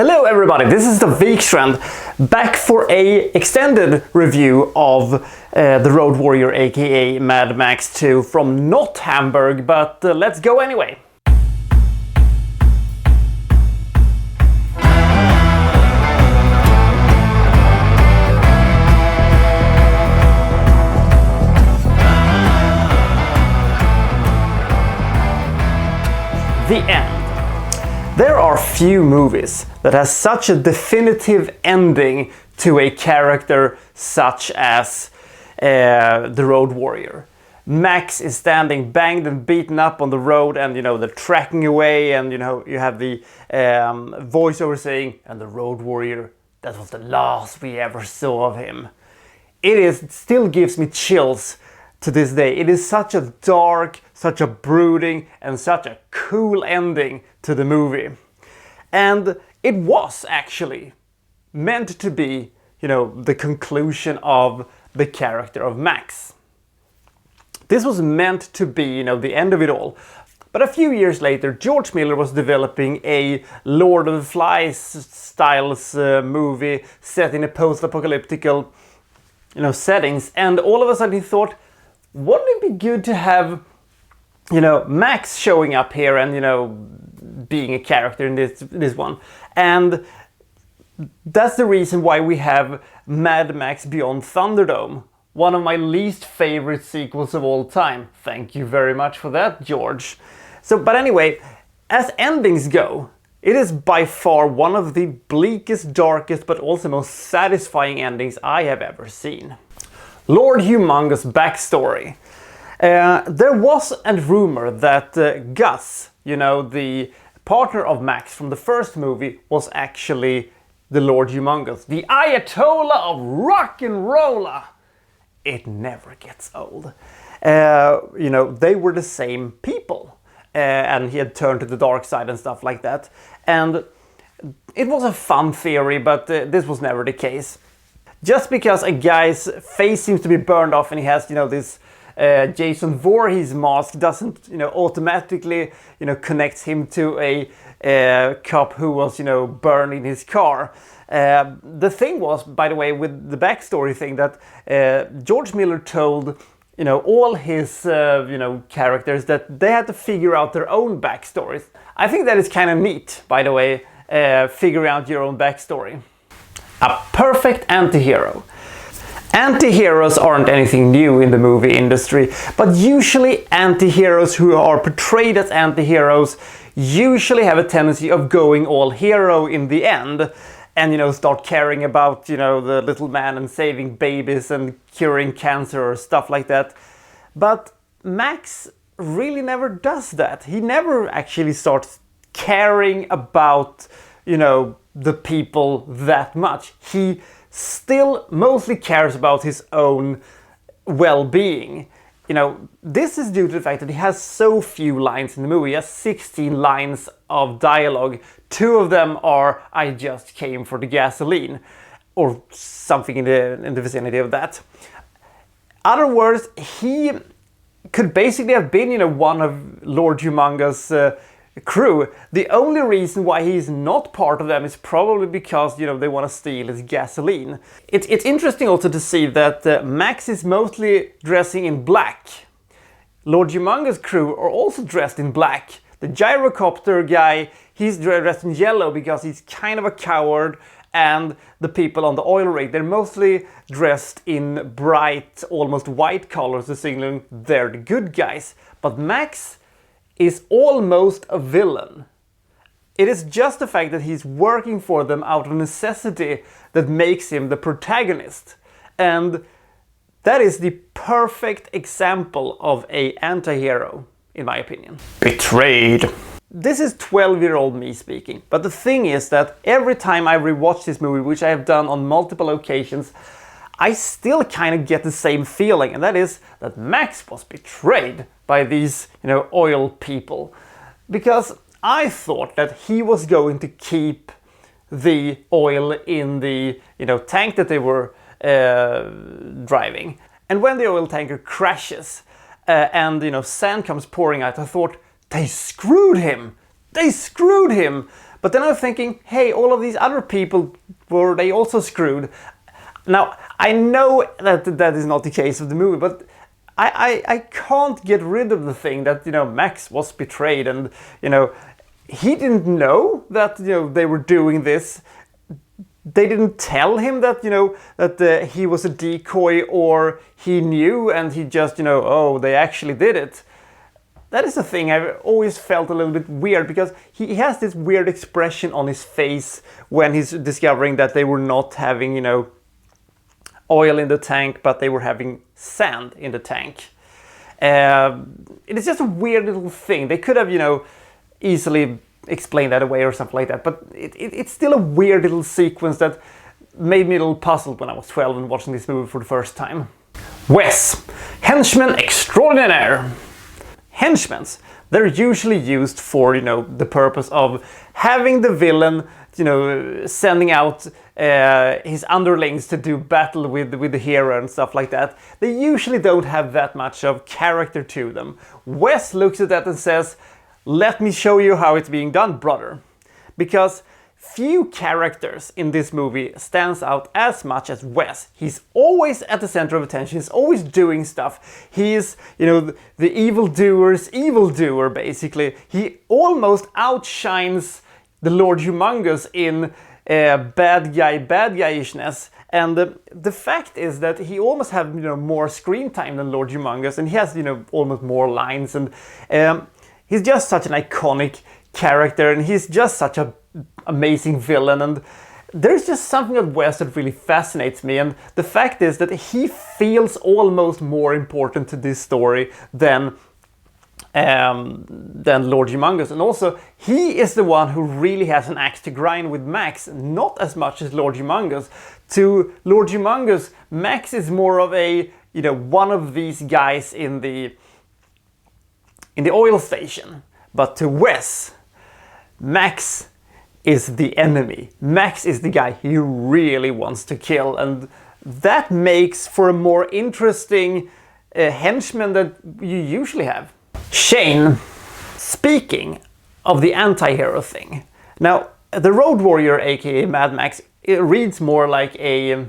Hello everybody, this is the Wikstrand, back for a extended review of the Road Warrior aka Mad Max 2 from not Hamburg, but let's go anyway. The end. There are few movies that has such a definitive ending to a character such as the Road Warrior. Max is standing banged and beaten up on the road, and they're tracking away, and you have the voiceover saying, "And the Road Warrior, that was the last we ever saw of him." It still gives me chills to this day. It is such a dark, such a brooding, and such a cool ending to the movie. And it was actually meant to be, the conclusion of the character of Max. This was meant to be, the end of it all. But a few years later, George Miller was developing a Lord of the Flies styles movie set in a post-apocalyptical, settings. And all of a sudden he thought, wouldn't it be good to have Max showing up here and being a character in this one. And that's the reason why we have Mad Max Beyond Thunderdome, one of my least favorite sequels of all time. Thank you very much for that, George. But anyway, as endings go, it is by far one of the bleakest, darkest, but also most satisfying endings I have ever seen. Lord Humongous backstory. There was a rumor that Gus, the partner of Max from the first movie, was actually the Lord Humongous, the Ayatollah of rock and rolla. It never gets old. They were the same people, and he had turned to the dark side and stuff like that. And it was a fun theory, but this was never the case. Just because a guy's face seems to be burned off and he has, this Jason Voorhees mask doesn't, automatically, connects him to a cop who was, burned in his car. The thing was, by the way, with the backstory thing, that George Miller told, all his, characters that they had to figure out their own backstories. I think that is kind of neat, by the way, figuring out your own backstory. A perfect anti-hero. Anti-heroes aren't anything new in the movie industry, but usually anti-heroes who are portrayed as anti-heroes usually have a tendency of going all hero in the end and start caring about the little man and saving babies and curing cancer or stuff like that. But Max really never does that. He never actually starts caring about the people that much. He still mostly cares about his own well-being. This is due to the fact that he has so few lines in the movie. He has 16 lines of dialogue. 2 of them are, "I just came for the gasoline," or something in the vicinity of that. Other words, he could basically have been, one of Lord Humongous' crew. The only reason why he's not part of them is probably because they want to steal his gasoline. It's interesting also to see that Max is mostly dressing in black. Lord Humongous' crew are also dressed in black. The gyrocopter guy, he's dressed in yellow because he's kind of a coward, and the people on the oil rig, they're mostly dressed in bright, almost white colors, signaling they're the good guys. But Max is almost a villain. It is just the fact that he's working for them out of necessity that makes him the protagonist. And that is the perfect example of an anti-hero, in my opinion. Betrayed. This is 12-year-old me speaking, but the thing is that every time I rewatch this movie, which I have done on multiple occasions, I still kind of get the same feeling, and that is that Max was betrayed by these, oil people. Because I thought that he was going to keep the oil in the, tank that they were driving. And when the oil tanker crashes and, sand comes pouring out, I thought, they screwed him. they screwed him. But then I'm thinking, hey, all of these other people, were they also screwed? Now, I know that that is not the case of the movie, but I can't get rid of the thing that, you know, Max was betrayed, and, you know, he didn't know that, you know, they were doing this. They didn't tell him that, you know, that he was a decoy, or he knew and he just, you know, oh, they actually did it. That is the thing I've always felt a little bit weird, because he has this weird expression on his face when he's discovering that they were not having, you know, oil in the tank, but they were having sand in the tank. It is just a weird little thing. They could have, you know, easily explained that away or something like that, but it's still a weird little sequence that made me a little puzzled when I was 12 and watching this movie for the first time. Wes, henchman extraordinaire. Henchmen, they're usually used for, you know, the purpose of having the villain, you know, sending out his underlings to do battle with the hero and stuff like that. They usually don't have that much of character to them. Wes looks at that and says, let me show you how it's being done, brother. Because few characters in this movie stands out as much as Wes. He's always at the center of attention. He's always doing stuff. He's, you know, the evildoer's evildoer, basically. He almost outshines the Lord Humongous in bad guy-ishness. And the fact is that he almost has, you know, more screen time than Lord Humongous, and he has, you know, almost more lines. And he's just such an iconic character, and he's just such an amazing villain. And there's just something at Wes that really fascinates me, and the fact is that he feels almost more important to this story than Lord Humongous. And also, he is the one who really has an axe to grind with Max, not as much as Lord Humongous. To Lord Humongous, Max is more of a, you know, one of these guys in the oil station. But to Wes, Max is the enemy. Max is the guy he really wants to kill, and that makes for a more interesting henchman that you usually have. Shane. Speaking of the anti-hero thing. Now, the Road Warrior, aka Mad Max, it reads more like a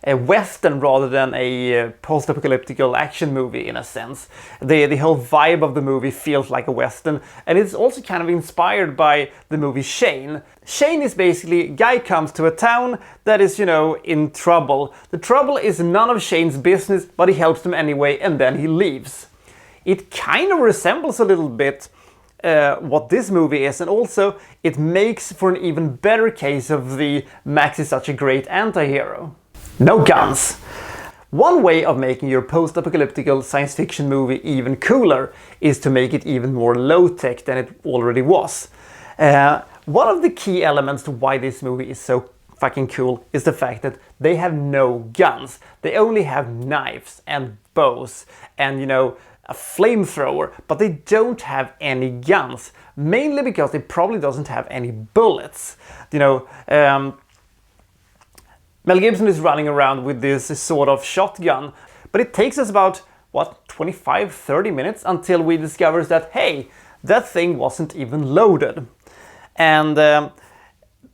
western rather than a post-apocalyptic action movie in a sense. The whole vibe of the movie feels like a western, and it's also kind of inspired by the movie Shane. Shane is basically, a guy comes to a town that is, you know, in trouble. The trouble is none of Shane's business, but he helps them anyway, and then he leaves. It kind of resembles a little bit what this movie is, and also it makes for an even better case of the Max is such a great anti-hero. No guns. One way of making your post-apocalyptic science fiction movie even cooler is to make it even more low-tech than it already was. One of the key elements to why this movie is so fucking cool is the fact that they have no guns. They only have knives and bows and, you know, a flamethrower, but they don't have any guns, mainly because they probably doesn't have any bullets. You know, Mel Gibson is running around with this sort of shotgun, but it takes us about, what, 25-30 minutes until we discover that, hey, that thing wasn't even loaded. And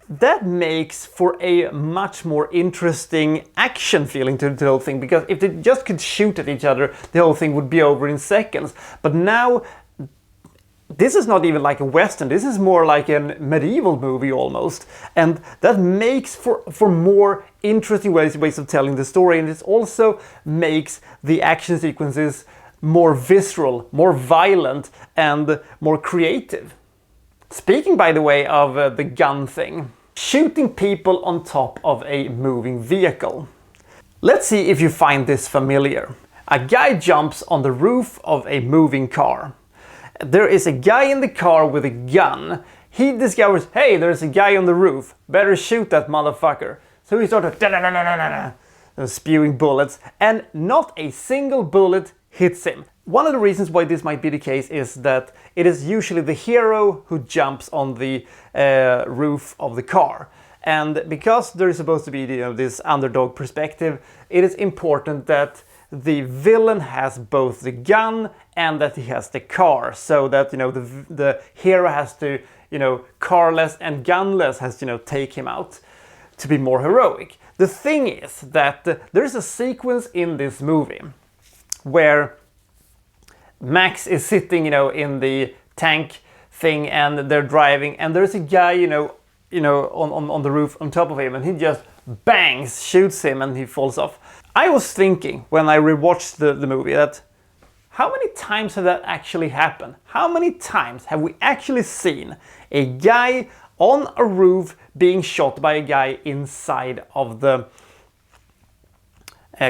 that makes for a much more interesting action feeling to the whole thing, because if they just could shoot at each other, the whole thing would be over in seconds. But now, this is not even like a western, this is more like a medieval movie almost. And that makes for more interesting ways of telling the story, and it also makes the action sequences more visceral, more violent, and more creative. Speaking, by the way, of the gun thing, shooting people on top of a moving vehicle. Let's see if you find this familiar. A guy jumps on the roof of a moving car. There is a guy in the car with a gun. He discovers, hey, there's a guy on the roof. Better shoot that motherfucker. So he started spewing bullets, and not a single bullet hits him. One of the reasons why this might be the case is that it is usually the hero who jumps on the roof of the car. And because there is supposed to be, you know, this underdog perspective, it is important that the villain has both the gun and that he has the car, so that, you know, the hero has to carless and gunless has, take him out to be more heroic. The thing is that there's a sequence in this movie where Max is sitting, in the tank thing and they're driving, and there's a guy, on the roof on top of him, and he just bangs, shoots him, and he falls off. I was thinking when I rewatched the movie that how many times have that actually happened? How many times have we actually seen a guy on a roof being shot by a guy inside of the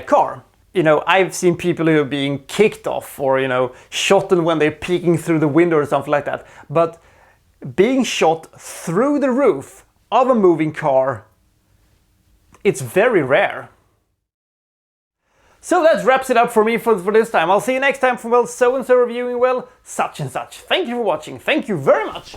car? I've seen people who are being kicked off or, shot when they're peeking through the window or something like that. But being shot through the roof of a moving car, it's very rare. So that wraps it up for me for this time. I'll see you next time from, well, so-and-so reviewing, well, such and such. Thank you for watching. Thank you very much.